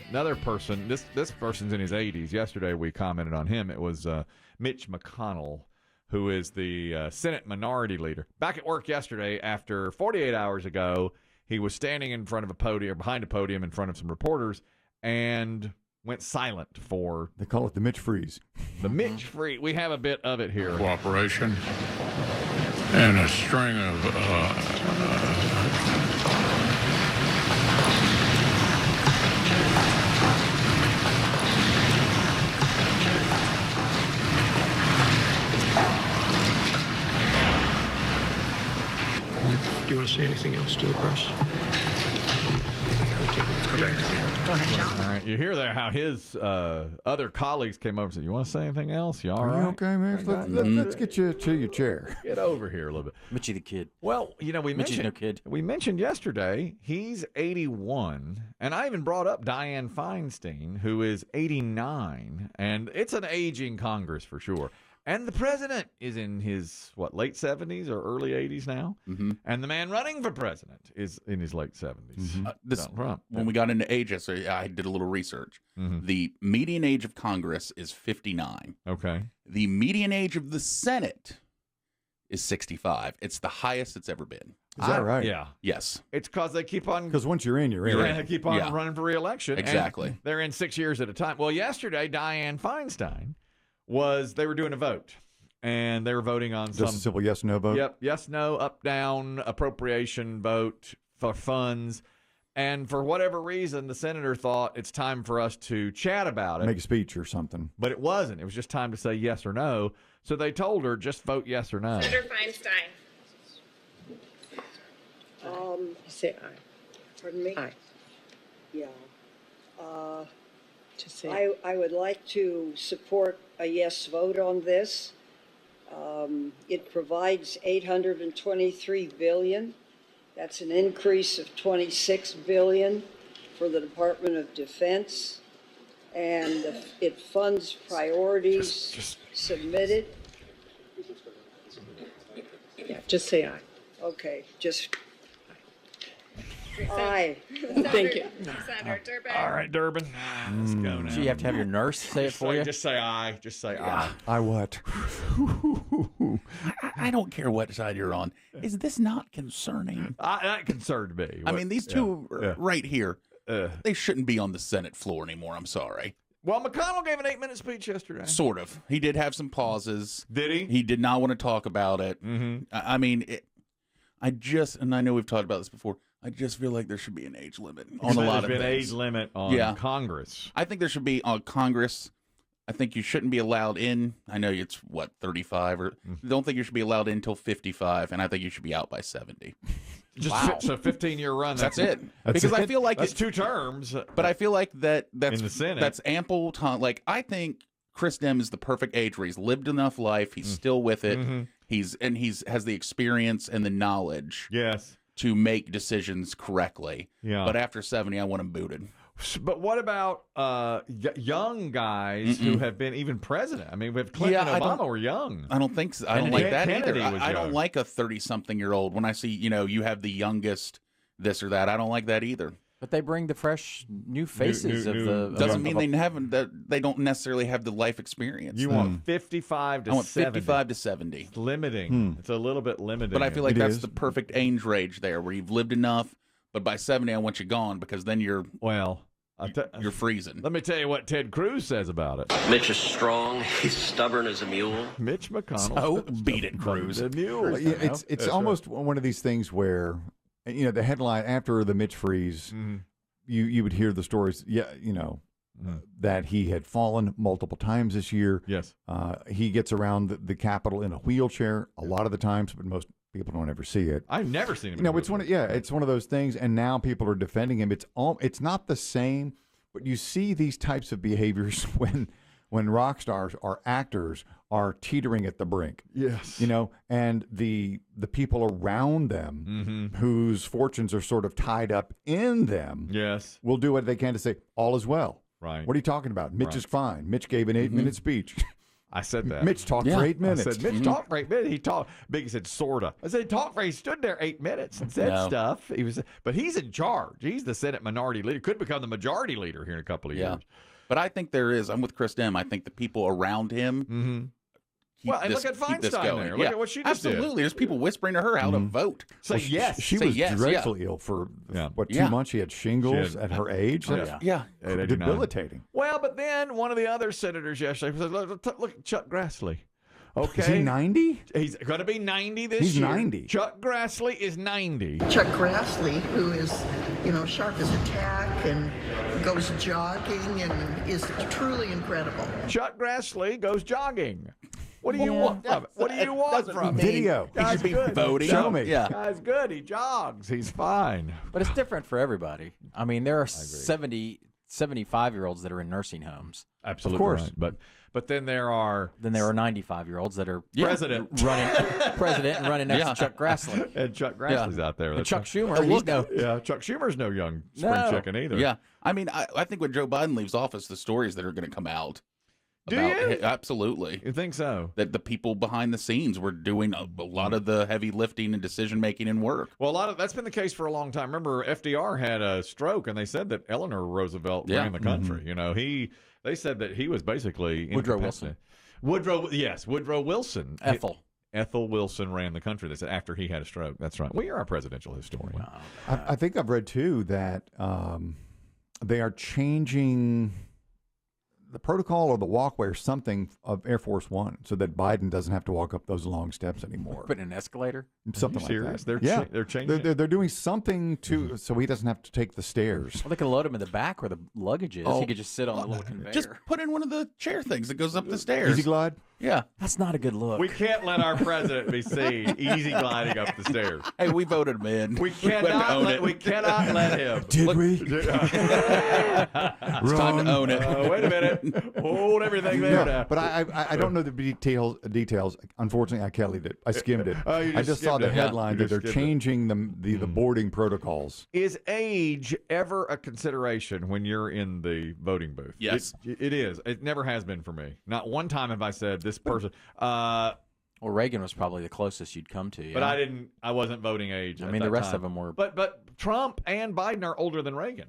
another person. This person's in his 80s. Yesterday we commented on him. It was Mitch McConnell, who is the Senate Minority Leader. Back at work yesterday, after 48 hours ago, he was standing in front of a podium, behind a podium, in front of some reporters, and went silent for... They call it the Mitch Freeze. The Mitch Freeze. We have a bit of it here. Cooperation and a string of Do you want to say anything else to the press? Go ahead, John. All right, you hear there how his other colleagues came over and said, "You want to say anything else? You all Are right? you okay, man? Let's get you to your chair. Get over here a little bit." Mitchie the kid. Well, you know, Mitchie's no kid. we mentioned yesterday he's 81, and I even brought up Diane Feinstein, who is 89, and it's an aging Congress for sure. And the president is in his, late 70s or early 80s now? Mm-hmm. And the man running for president is in his late 70s. Donald Trump. When we got into ages, I did a little research. Mm-hmm. The median age of Congress is 59. Okay. The median age of the Senate is 65. It's the highest it's ever been. Is that right? Yeah. Yes. It's because they keep on... Because once you're in, you're in. They keep on running for re-election. Exactly. And they're in 6 years at a time. Well, yesterday, Diane Feinstein they were doing a vote, and they were voting on Just a simple yes/no vote? Yep, yes, no, up, down, appropriation vote for funds. And for whatever reason, the senator thought it's time for us to chat about it. Make a speech or something. But it wasn't. It was just time to say yes or no. So they told her, just vote yes or no. Senator Feinstein. Say aye. Pardon me? Aye. Yeah. Just say I would like to support a yes vote on this. It provides $823 billion. That's an increase of $26 billion for the Department of Defense. And it funds priorities submitted. Yeah, just say aye. Okay, just aye. Thank you. Senator Durbin. All right, Durbin. Let's go now. So you have to have your nurse say it for you? Just say aye. Just say aye. I what? I don't care what side you're on. Is this not concerning? That concerned me. I mean, these two right here, they shouldn't be on the Senate floor anymore. I'm sorry. Well, McConnell gave an 8-minute speech yesterday. Sort of. He did have some pauses. Did he? He did not want to talk about it. Mm-hmm. I mean, and I know we've talked about this before, I just feel like there should be an age limit on a lot of things. There's been an age limit on Congress. I think there should be on Congress. I think you shouldn't be allowed in. I know it's 35 or don't think you should be allowed in until 55, and I think you should be out by 70. So 15-year run. That's it. Because I feel like that's 2 terms. But I feel like that's in the Senate. That's ample time. Like I think Chris Demm is the perfect age where he's lived enough life. He's still with it. Mm-hmm. He's has the experience and the knowledge. Yes. To make decisions correctly. Yeah. But after 70, I want him booted. But what about young guys who have been even president? I mean, with Clinton and Obama were young. I don't think so. I don't like that Kennedy either. was I young. don't like a 30-something-year-old. When I see, you have the youngest this or that, I don't like that either. But they bring the fresh new faces of the... Doesn't mean they don't necessarily have the life experience. You want 55 to 70. I want 55 to 70. It's limiting. It's a little bit limiting. But I feel like that's the perfect age range there, where you've lived enough. But by 70, I want you gone, because then you're freezing. Let me tell you what Ted Cruz says about it. Mitch is strong. He's stubborn as a mule. Mitch McConnell. So beat it, Cruz. A mule. Yeah, it's almost one of these things where, the headline after the Mitch freeze, you would hear the stories. Yeah, that he had fallen multiple times this year. Yes. He gets around the Capitol in a wheelchair a lot of the times, but most people don't ever see it. I've never seen him. It's one of those things, and now people are defending him. It's not the same, but you see these types of behaviors when rock stars or actors are teetering at the brink. Yes. And the people around them whose fortunes are sort of tied up in them. Yes. Will do what they can to say all is well. Right. What are you talking about? Mitch is fine. Mitch gave an 8-minute speech. I said that. Mitch talked for 8 minutes. I said, Mitch talked for 8 minutes. He talked. Biggie said, sorta. I said, he talked for, he stood there 8 minutes and said stuff. But he's in charge. He's the Senate minority leader. Could become the majority leader here in a couple of years. But I think I'm with Chris Demm. I think the people around him. And look at Feinstein there. Look at what she just did. Absolutely. There's people whispering to her how to vote. Say yes. She was dreadfully ill for, 2 months? She had shingles at her age. That's debilitating. Well, but then one of the other senators yesterday said, look at Chuck Grassley. Okay. Is he 90? He's going to be 90 this year. He's 90. Chuck Grassley is 90. Chuck Grassley, who is, sharp as a tack and goes jogging and is truly incredible. Chuck Grassley goes jogging. What do you want from it? What do you want from it? Video. He should be voting. Show me. Yeah. Guy's good. He jogs. He's fine. But it's different for everybody. I mean, there are 75-year-olds that are in nursing homes. Absolutely. Of course. Right. But then there are 95-year-olds that are president and running next to Chuck Grassley. And Chuck Grassley's out there. And Chuck Schumer. Chuck Schumer's no young spring chicken either. Yeah. I mean, I think when Joe Biden leaves office, the stories that are going to come out. Do you? Absolutely. You think so? That the people behind the scenes were doing a lot of the heavy lifting and decision making and work. Well, that's been the case for a long time. Remember, FDR had a stroke, and they said that Eleanor Roosevelt ran the country. They said that he was basically Woodrow Wilson. Woodrow Wilson. Ethel Wilson ran the country. They said after he had a stroke. That's right. Well, you're our presidential historian. Wow. I think I've read too that they are changing the protocol or the walkway or something of Air Force One so that Biden doesn't have to walk up those long steps anymore. Put in an escalator? Something like serious? that. They're changing They're doing something so he doesn't have to take the stairs. Well, they can load him in the back where the luggage is. He could just sit on the little conveyor. Just put in one of the chair things that goes up the stairs. Easy glide? Yeah. That's not a good look. We can't let our president be seen easy gliding up the stairs. Hey, we voted him in. We cannot let him. Did we? It's time to own it. Wait a minute. Hold everything there now. But I don't know the details. Unfortunately, I skimmed it. Oh, I just saw the headline that they're changing the boarding protocols. Is age ever a consideration when you're in the voting booth? Yes. It is. It never has been for me. Not one time have I said this person. Well, Reagan was probably the closest you'd come to. Yeah? But I wasn't voting age. I mean, the rest of them were. But Trump and Biden are older than Reagan.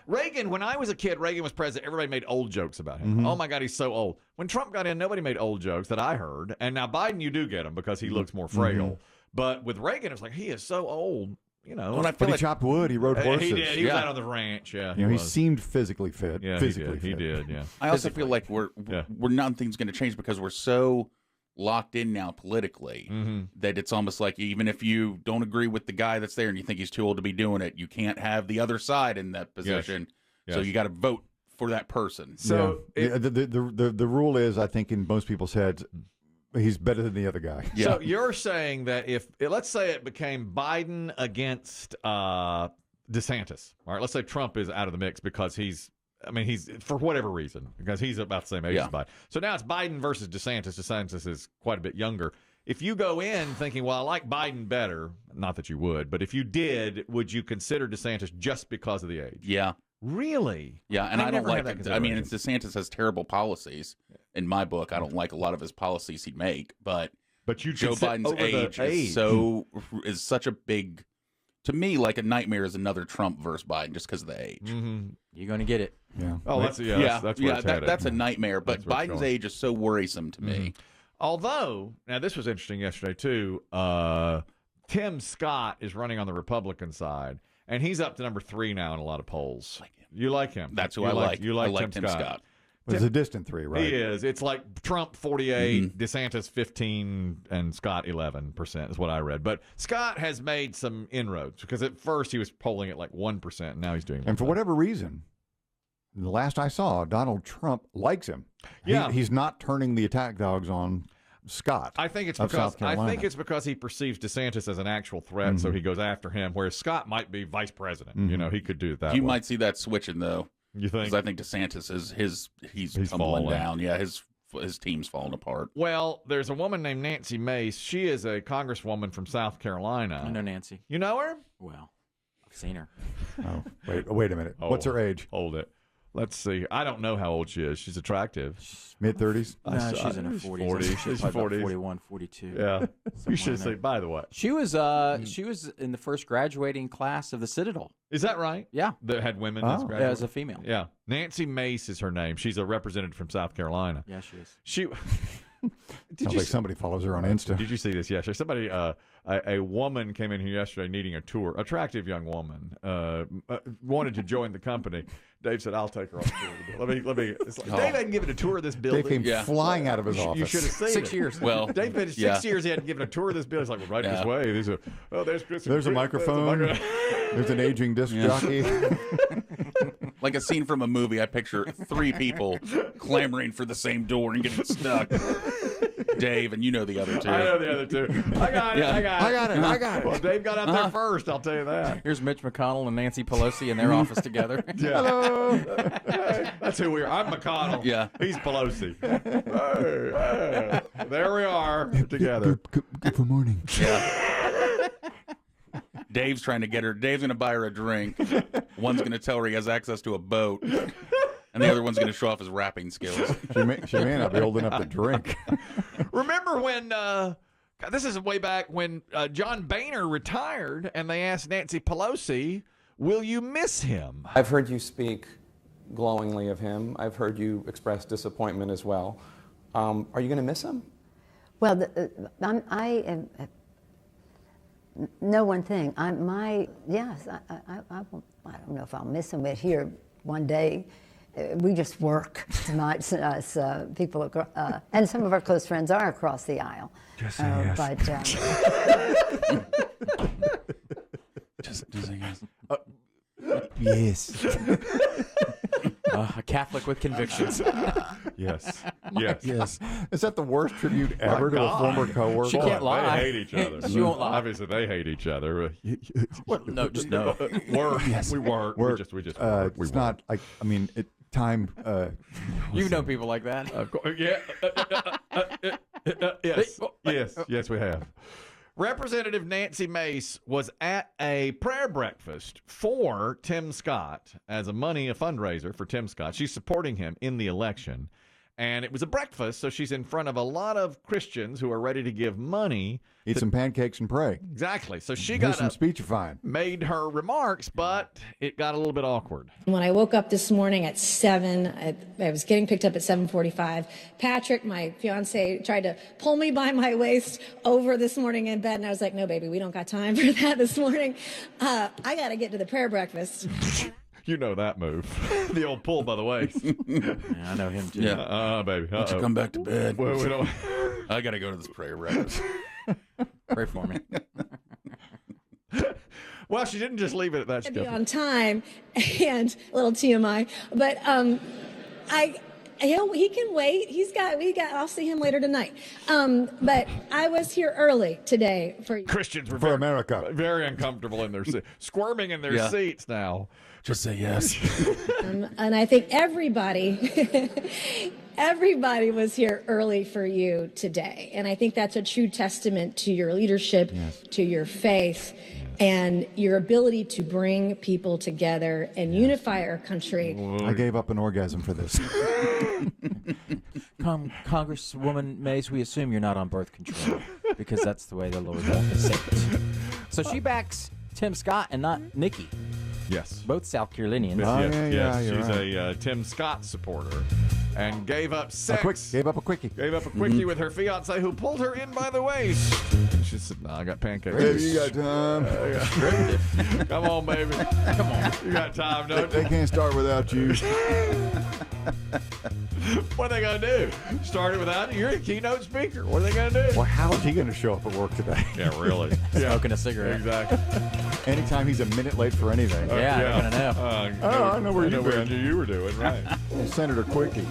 Reagan, when I was a kid, Reagan was president. Everybody made old jokes about him. Mm-hmm. Oh, my God, he's so old. When Trump got in, nobody made old jokes that I heard. And now Biden, you do get him because he looks more frail. Mm-hmm. But with Reagan, it's like he is so old. But he chopped wood. He rode horses. He did. He was out on the ranch. Yeah, he seemed physically fit. Yeah, he did. Yeah. I also feel like we're nothing's going to change because we're so locked in now politically that it's almost like even if you don't agree with the guy that's there and you think he's too old to be doing it, you can't have the other side in that position. Yes. So you got to vote for that person. So the rule is, I think, in most people's heads, he's better than the other guy. Yeah. So you're saying that if let's say it became Biden against DeSantis, all right, let's say Trump is out of the mix because he's for whatever reason, because he's about the same age as Biden. So now it's Biden versus DeSantis. DeSantis is quite a bit younger. If you go in thinking, well, I like Biden better, not that you would, but if you did, would you consider DeSantis just because of the age? Yeah. Really? Yeah, and I don't like it. I mean, DeSantis has terrible policies. In my book, I don't like a lot of his policies he'd make, but you Joe Biden's age is such a big, to me, like a nightmare is another Trump versus Biden just because of the age. Mm-hmm. You're going to get it. Yeah. Oh, that's where it's headed. That's a nightmare. But Biden's age is so worrisome to me. Although, now this was interesting yesterday too. Tim Scott is running on the Republican side, and he's up to number 3 now in a lot of polls. You like him? That's who I like. You like Tim Scott. It's a distant 3, right? He is. It's like Trump 48, DeSantis 15, and Scott 11% is what I read. But Scott has made some inroads because at first he was polling at like 1%, and now he's doing. And for whatever reason, the last I saw, Donald Trump likes him. Yeah, he's not turning the attack dogs on Scott. I think it's because he perceives DeSantis as an actual threat, so he goes after him. Whereas Scott might be vice president. He could do it that way. You might see that switching though. You think? Because I think DeSantis is he's tumbling down. Yeah, his team's falling apart. Well, there's a woman named Nancy Mace. She is a congresswoman from South Carolina. I know Nancy. You know her? Well, I've seen her. Oh, wait a minute. What's her age? Hold it. Let's see. I don't know how old she is. She's attractive. Mid-30s? No, she's in her 40s. She's probably about 41, 42. Yeah. You should in say, there. by the way. She was in the first graduating class of the Citadel. Is that right? Yeah. That had women Oh. as Yeah, graduates? as a female. Yeah. Nancy Mace is her name. She's a representative from South Carolina. Yeah, she is. She... Sounds like somebody follows her on Insta. Did you see this yesterday? Somebody, a woman came in here yesterday needing a tour. Attractive young woman, wanted to join the company. Dave said, "I'll take her on the tour." Let me. It's like, Dave hadn't given a tour of this building. Dave came flying out of his office. You should have seen 6 it. years. Well, Dave finished 6 years. He hadn't given a tour of this building. He's like, "Well, right this way." There's There's a microphone. There's an aging disc jockey. like a scene from a movie. I picture 3 people clamoring for the same door and getting stuck. Dave, and you know the other 2. I know the other 2. I got it. Yeah. I got it. Well, Dave got out there first. I'll tell you that. Here's Mitch McConnell and Nancy Pelosi in their office together. Yeah. Hello. That's who we are. I'm McConnell. Yeah. He's Pelosi. Hey. There we are together. Good morning. Yeah. Dave's trying to get her. Dave's going to buy her a drink. One's going to tell her he has access to a boat. And the other one's going to show off his rapping skills. She may not be old enough to drink. Remember when, this is way back when John Boehner retired and they asked Nancy Pelosi, will you miss him? I've heard you speak glowingly of him. I've heard you express disappointment as well. Are you going to miss him? Well, I know one thing. I don't know if I'll miss him, but here one day, we just work tonight. Us people, and some of our close friends are across the aisle. Just say yes. Just say yes. Yes. A Catholic with convictions. Yes. Yes. Is that the worst tribute ever to a former coworker? She can't lie. They hate each other. She won't lie. Obviously, they hate each other. Well, no, just no. Work. Yes. We work. We just work. We it's work. not like, I mean, time. You've known people like that. Yeah. Yes, we have. Representative Nancy Mace was at a prayer breakfast for Tim Scott as a fundraiser for Tim Scott. She's supporting him in the election. And it was a breakfast, so she's in front of a lot of Christians who are ready to give money. Eat some pancakes and pray. Exactly. So she Here's got some up, speechifying. made her remarks, but it got a little bit awkward. When I woke up this morning at 7, I was getting picked up at 7:45. Patrick, my fiance, tried to pull me by my waist over this morning in bed, and I was like, no, baby, we don't got time for that this morning. I got to get to the prayer breakfast. You know that move. The old pull by the waist. Yeah, I know him too. Yeah. Baby. Why don't you come back to bed? Well, we don't. I got to go to this prayer breakfast. Pray for me. Well, she didn't just leave it at that. To be on time, and a little TMI, but he can wait. I'll see him later tonight. But I was here early today for you. Christians were For America. very uncomfortable in their seats, squirming in their seats now. Just say yes. And I think everybody was here early for you today. And I think that's a true testament to your leadership, to your faith, and your ability to bring people together and unify our country. I gave up an orgasm for this. Congresswoman Mace, we assume you're not on birth control because that's the way the Lord has said it. So she backs Tim Scott and not Nikki. Yes. Both South Carolinians. Yes. you're She's right. a Tim Scott supporter and gave up sex. Gave up a quickie. Gave up a quickie with her fiance who pulled her in by the waist. She said, no, I got pancakes. Baby, you got time. Come on, baby. Come on. You got time, don't They you? can't start without you. What are they going to do? Start it without you? You're a keynote speaker. What are they going to do? Well, how is he going to show up at work today? Yeah, really. Smoking a cigarette. Exactly. Anytime he's a minute late for anything. Yeah, they're gonna know. I know where you've been. You were doing, right. Senator Quickie.